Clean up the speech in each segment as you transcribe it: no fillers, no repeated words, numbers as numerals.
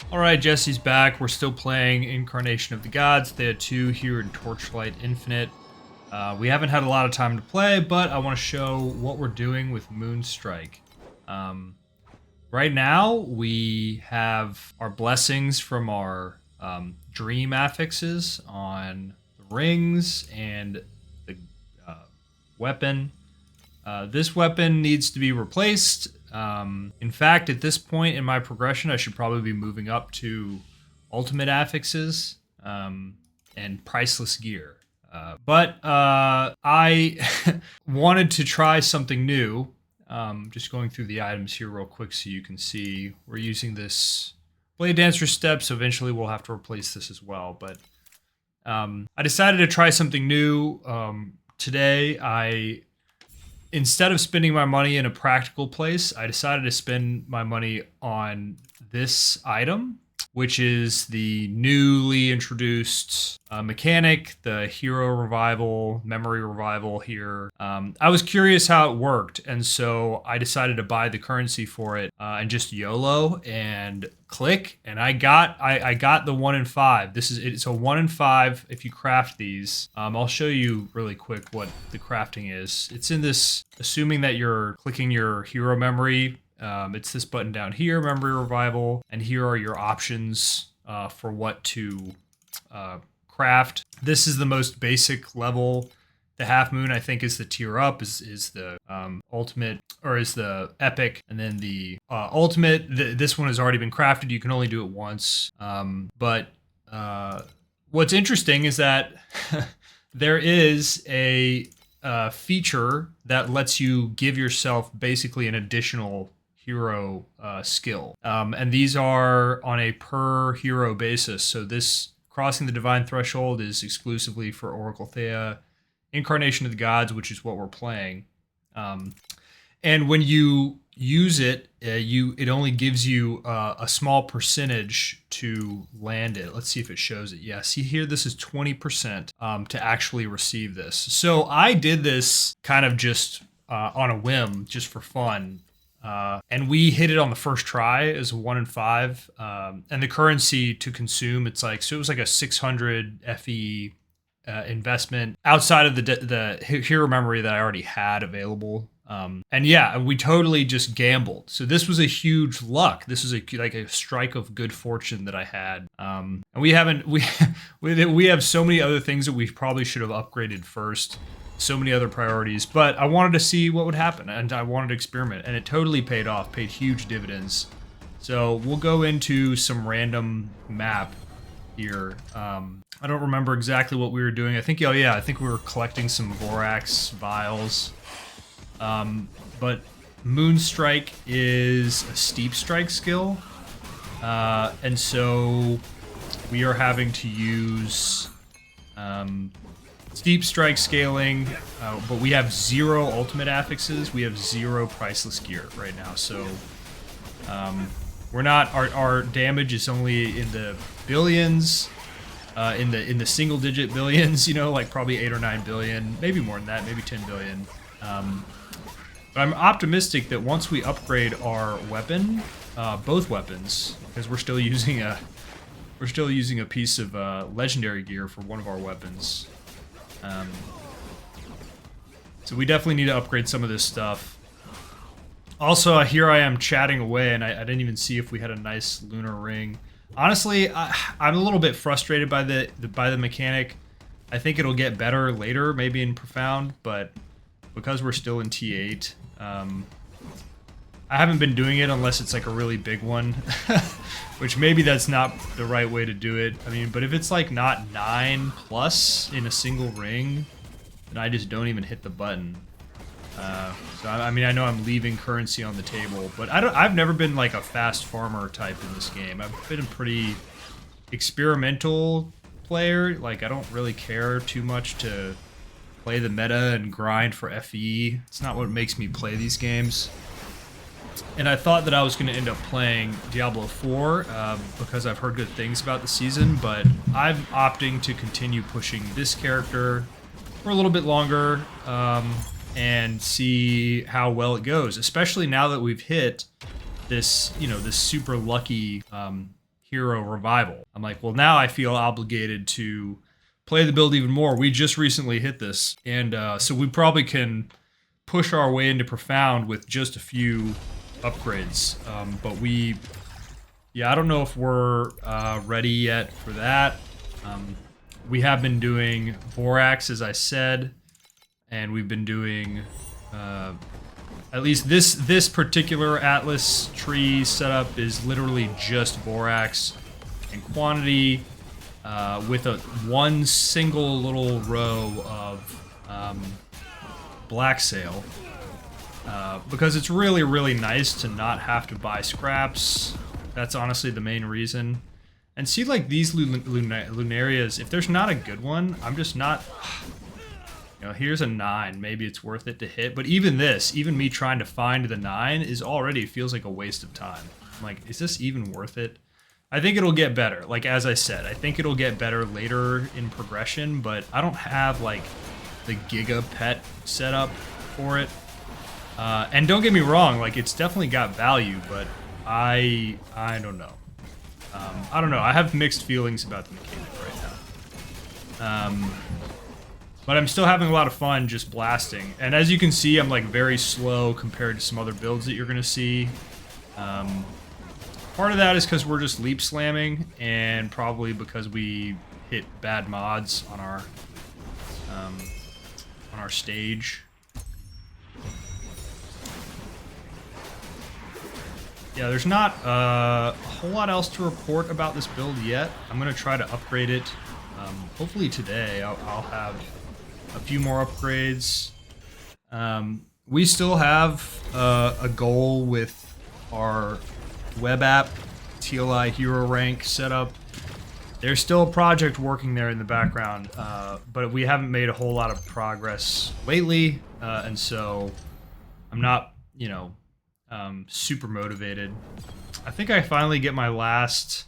Alright, Jesse's back. We're still playing Incarnation of the Gods. Thea 2 here in Torchlight Infinite. We haven't had a lot of time to play, but I want to show what we're doing with Moonstrike. Right now, we have our blessings from our dream affixes on the rings and the weapon. This weapon needs to be replaced. In fact, at this point in my progression, I should probably be moving up to ultimate affixes and priceless gear. But I wanted to try something new. Just going through the items here real quick so you can see. We're using this Blade Dancer step, so eventually we'll have to replace this as well. But I decided to try something new. Today, instead of spending my money in a practical place, I decided to spend my money on this item, which is the newly introduced mechanic, the hero revival, memory revival here. I was curious how it worked, and so I decided to buy the currency for it and just YOLO and click, and I got the 1 in 5. It's a 1 in 5 if you craft these. I'll show you really quick what the crafting is. It's in this, assuming that you're clicking your hero memory. It's this button down here, memory revival, and here are your options for what to craft. This is the most basic level. The half moon, I think, is the tier up, is the ultimate, or is the epic, and then the ultimate. This one has already been crafted. You can only do it once. But what's interesting is that there is a feature that lets you give yourself basically an additional hero skill. And these are on a per hero basis. So this crossing the divine threshold is exclusively for Oracle Thea Incarnation of the Gods, which is what we're playing. And when you use it, it only gives you a small percentage to land it. Let's see if it shows it. Yeah, see here, this is 20% to actually receive this. So I did this kind of just on a whim, just for fun. And we hit it on the first try as a 1 in 5. And the currency to consume, it was like a 600 FE investment outside of the hero memory that I already had available. And yeah, we totally just gambled. So this was a huge luck. This was like a strike of good fortune that I had. And we have so many other things that we probably should have upgraded first. So many other priorities, but I wanted to see what would happen, and I wanted to experiment, and it totally paid off, paid huge dividends. So we'll go into some random map here. I don't remember exactly what we were doing. I think we were collecting some Vorax vials. But Moonstrike is a steep strike skill, and so we are having to use steep strike scaling, but we have 0 ultimate affixes. We have 0 priceless gear right now, so we're not. Our damage is only in the billions, in the single digit billions. You know, like probably 8 or 9 billion, maybe more than that, maybe 10 billion. But I'm optimistic that once we upgrade our weapon, both weapons, because we're still using a piece of legendary gear for one of our weapons. So we definitely need to upgrade some of this stuff. Also, here I am chatting away, and I didn't even see if we had a nice lunar ring. Honestly, I'm a little bit frustrated by the mechanic. I think it'll get better later, maybe in Profound, but because we're still in T8, I haven't been doing it unless it's like a really big one, which maybe that's not the right way to do it. I mean, but if it's like not 9 plus in a single ring, then I just don't even hit the button. So I mean, I know I'm leaving currency on the table, but I've never been like a fast farmer type in this game. I've been a pretty experimental player. Like, I don't really care too much to play the meta and grind for FE. It's not what makes me play these games. And I thought that I was going to end up playing Diablo 4 because I've heard good things about the season, but I'm opting to continue pushing this character for a little bit longer and see how well it goes, especially now that we've hit this, this super lucky hero revival. I'm like, well, now I feel obligated to play the build even more. We just recently hit this, and so we probably can push our way into profound with just a few upgrades. But I don't know if we're ready yet for that. We have been doing Borax, as I said, and we've been doing at least this particular Atlas tree setup is literally just Borax and quantity with one single little row of black sail, because it's really, really nice to not have to buy scraps. That's honestly the main reason. And see, like, these Lunarias, if there's not a good one, I'm just not... You know, here's a 9. Maybe it's worth it to hit. But even this, even me trying to find the 9 is already feels like a waste of time. I'm like, is this even worth it? I think it'll get better. Like, as I said, I think it'll get better later in progression, but I don't have, like, the Giga Pet setup for it. And don't get me wrong, like, it's definitely got value, but I don't know. I don't know. I have mixed feelings about the mechanic right now. But I'm still having a lot of fun just blasting. And as you can see, I'm like very slow compared to some other builds that you're going to see. Part of that is because we're just leap slamming, and probably because we hit bad mods on our stage. Yeah, there's not a whole lot else to report about this build yet. I'm going to try to upgrade it. Hopefully today I'll have a few more upgrades. We still have a goal with our web app, TLI Hero Rank setup. There's still a project working there in the background, but we haven't made a whole lot of progress lately, and so I'm not, you know, super motivated. I think I finally get my last...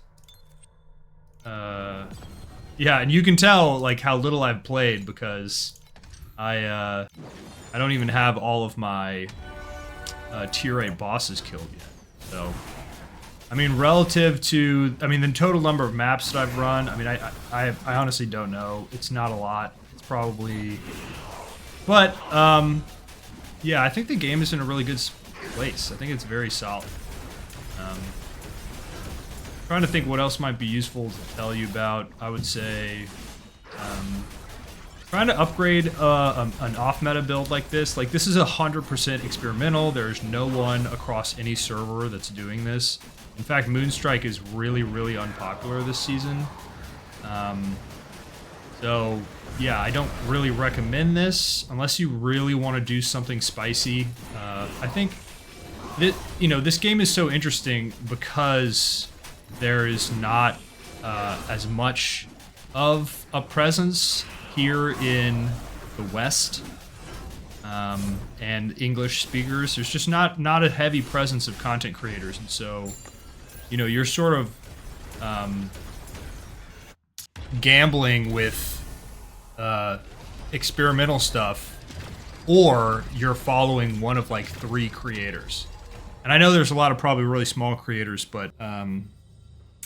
yeah, and you can tell, like, how little I've played, because I don't even have all of my tier 8 bosses killed yet. So, I mean, relative to, I mean, the total number of maps that I've run, I mean, I honestly don't know. It's not a lot. It's probably... But, yeah, I think the game is in a really good place. I think it's very solid. Trying to think what else might be useful to tell you about. I would say trying to upgrade an off-meta build like this. Like, this is 100% experimental. There's no one across any server that's doing this. In fact, Moonstrike is really, really unpopular this season. So, yeah, I don't really recommend this unless you really want to do something spicy. I think that, you know, this game is so interesting because there is not as much of a presence here in the West and English speakers. There's just not a heavy presence of content creators, and so, you know, you're sort of gambling with experimental stuff, or you're following one of like 3 creators. And I know there's a lot of probably really small creators, but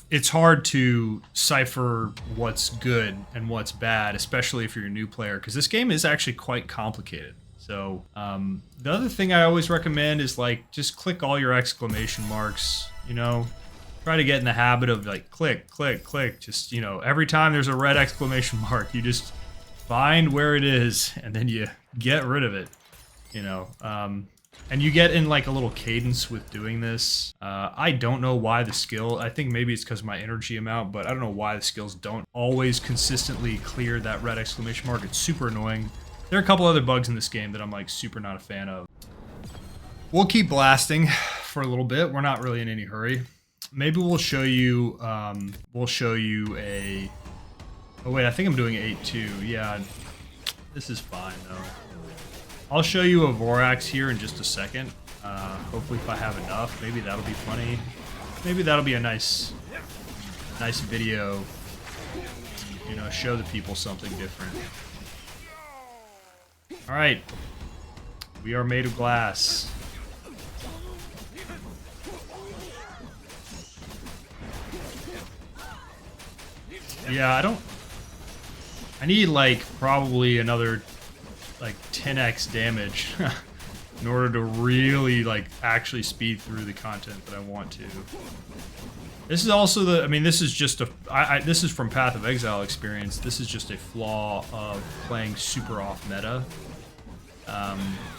it's hard to cipher what's good and what's bad, especially if you're a new player, because this game is actually quite complicated. So the other thing I always recommend is, like, just click all your exclamation marks, you know? Try to get in the habit of, like, click, click, click. Just, you know, every time there's a red exclamation mark, you just find where it is, and then you get rid of it, you know? And you get in, like, a little cadence with doing this. I don't know why the skill... I think maybe it's because of my energy amount, but I don't know why the skills don't always consistently clear that red exclamation mark. It's super annoying. There are a couple other bugs in this game that I'm, like, super not a fan of. We'll keep blasting for a little bit. We're not really in any hurry. Maybe we'll show you... a... Oh, wait, I think I'm doing 8-2. Yeah, this is fine, though. I'll show you a Vorax here in just a second. Hopefully if I have enough, maybe that'll be funny. Maybe that'll be a nice video. You know, show the people something different. Alright. We are made of glass. Yeah, I need like probably another like 10x damage in order to really like actually speed through the content that I want to. This is also the, I mean, this is just a, this is from Path of Exile experience. This is just a flaw of playing super off meta.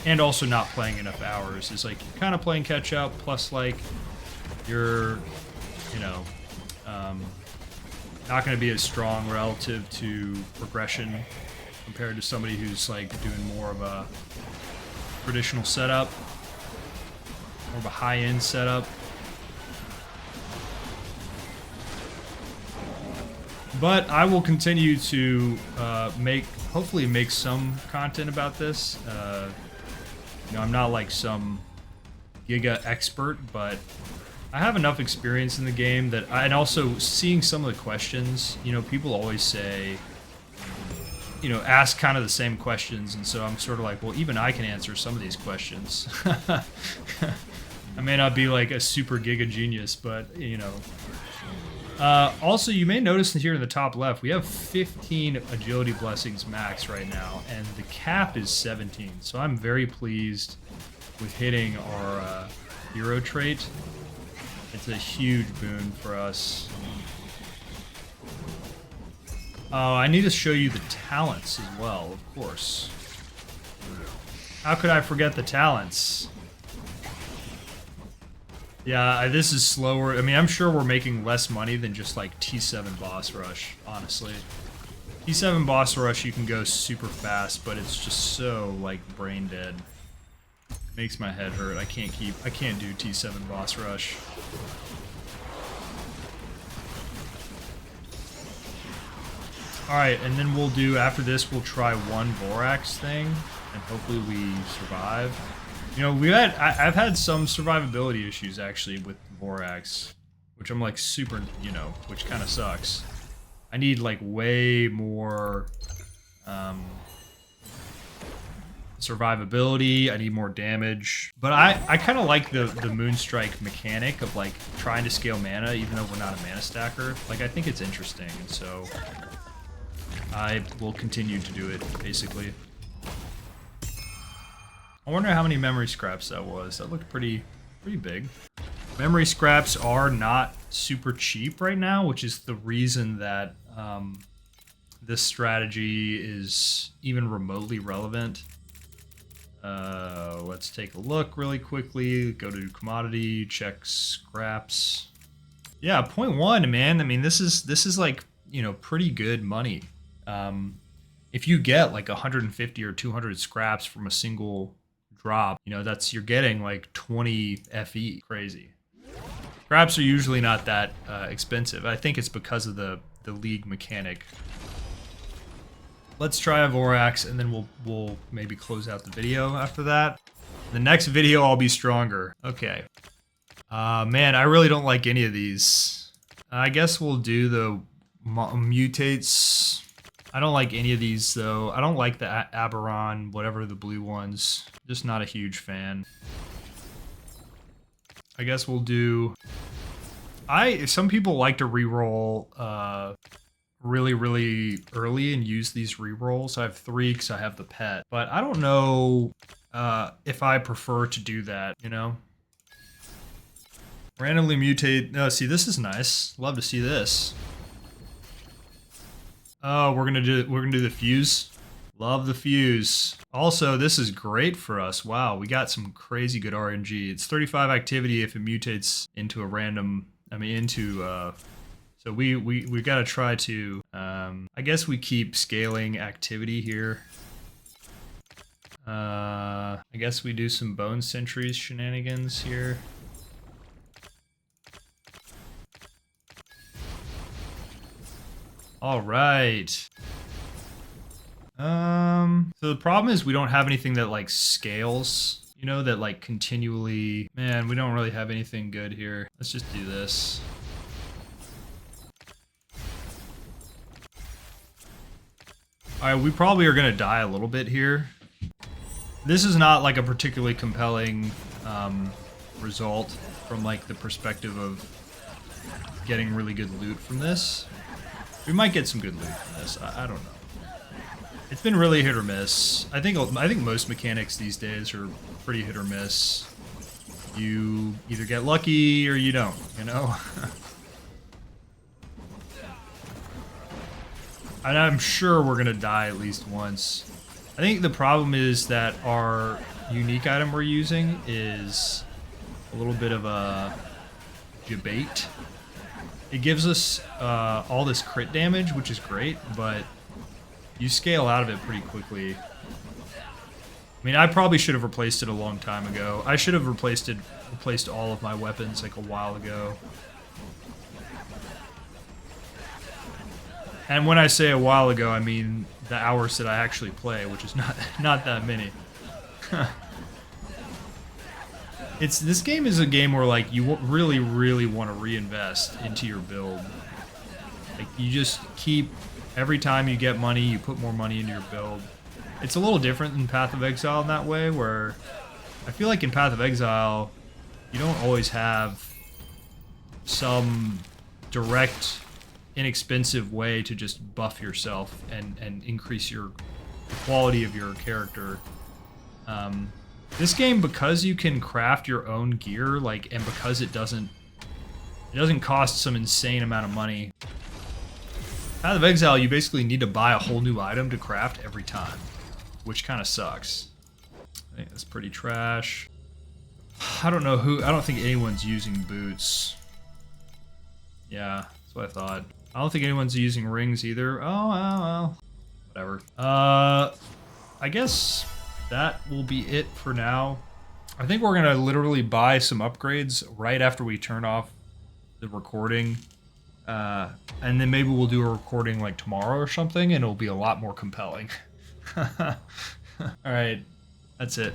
And also not playing enough hours. It's like you're kind of playing catch up, plus like you're, you know, not going to be as strong relative to progression compared to somebody who's like doing more of a traditional setup, more of a high-end setup. But I will continue to hopefully make some content about this. You know, I'm not like some giga expert, but I have enough experience in the game that, and also seeing some of the questions, you know, people always say, you know, ask kind of the same questions, and so I'm sort of like, well, even I can answer some of these questions. I may not be like a super giga genius, but, you know. Also, you may notice here in the top left, we have 15 agility blessings max right now, and the cap is 17. So I'm very pleased with hitting our hero trait. It's a huge boon for us. Oh, I need to show you the talents as well, of course. How could I forget the talents? Yeah, this is slower. I mean, I'm sure we're making less money than just like T7 boss rush, honestly. T7 boss rush, you can go super fast, but it's just so like brain dead. Makes my head hurt. I can't do T7 boss rush. Alright, and then we'll do, after this, we'll try one Vorax thing, and hopefully we survive. You know, I've had some survivability issues actually with Vorax, which I'm like super, you know, which kind of sucks. I need like way more survivability. I need more damage. But I kind of like the Moonstrike mechanic of like trying to scale mana even though we're not a mana stacker. Like I think it's interesting, and so I will continue to do it basically. I wonder how many memory scraps that was. That looked pretty big. Memory scraps are not super cheap right now, which is the reason that this strategy is even remotely relevant. Let's take a look really quickly. Go to commodity, check scraps. Yeah, 0.1, man. I mean, this is like, you know, pretty good money. If you get like 150 or 200 scraps from a single drop, you know, you're getting like 20 FE. Crazy. Scraps are usually not that expensive. I think it's because of the league mechanic. Let's try a Vorax, and then we'll maybe close out the video after that. The next video I'll be stronger. Okay. Man, I really don't like any of these. I guess we'll do the mutates. I don't like any of these though. I don't like the Aberon, whatever the blue ones. Just not a huge fan. I guess we'll do... Some people like to reroll really early and use these rerolls. I have 3 because I have the pet. But I don't know if I prefer to do that, you know? Randomly mutate... No, see, this is nice. Love to see this. Oh, we're gonna do the fuse. Love the fuse. Also, this is great for us. Wow, we got some crazy good RNG. It's 35 activity if it mutates into a random. So we gotta try to. I guess we keep scaling activity here. I guess we do some Bone Sentries shenanigans here. All right. So the problem is we don't have anything that like scales, you know, that like continually, man, we don't really have anything good here. Let's just do this. All right, we probably are gonna die a little bit here. This is not like a particularly compelling result from like the perspective of getting really good loot from this. We might get some good loot from this. I don't know. It's been really hit or miss. I think most mechanics these days are pretty hit or miss. You either get lucky or you don't, you know? And I'm sure we're gonna die at least once. I think the problem is that our unique item we're using is a little bit of a debate. It gives us all this crit damage, which is great, but you scale out of it pretty quickly. I mean, I probably should have replaced it a long time ago. I should have replaced all of my weapons like a while ago. And when I say a while ago, I mean the hours that I actually play, which is not that many. This game is a game where like you really want to reinvest into your build. Like you just keep, every time you get money, you put more money into your build. It's a little different than Path of Exile in that way, where I feel like in Path of Exile, you don't always have some direct, inexpensive way to just buff yourself and increase the quality of your character. This game, because you can craft your own gear, like, and because it doesn't cost some insane amount of money. Path of Exile, you basically need to buy a whole new item to craft every time, which kind of sucks. I think that's pretty trash. I don't think anyone's using boots. Yeah, that's what I thought. I don't think anyone's using rings either. Oh, well. Whatever. I guess that will be it for now. I think we're gonna literally buy some upgrades right after we turn off the recording. And then maybe we'll do a recording like tomorrow or something, and it'll be a lot more compelling. Alright, that's it.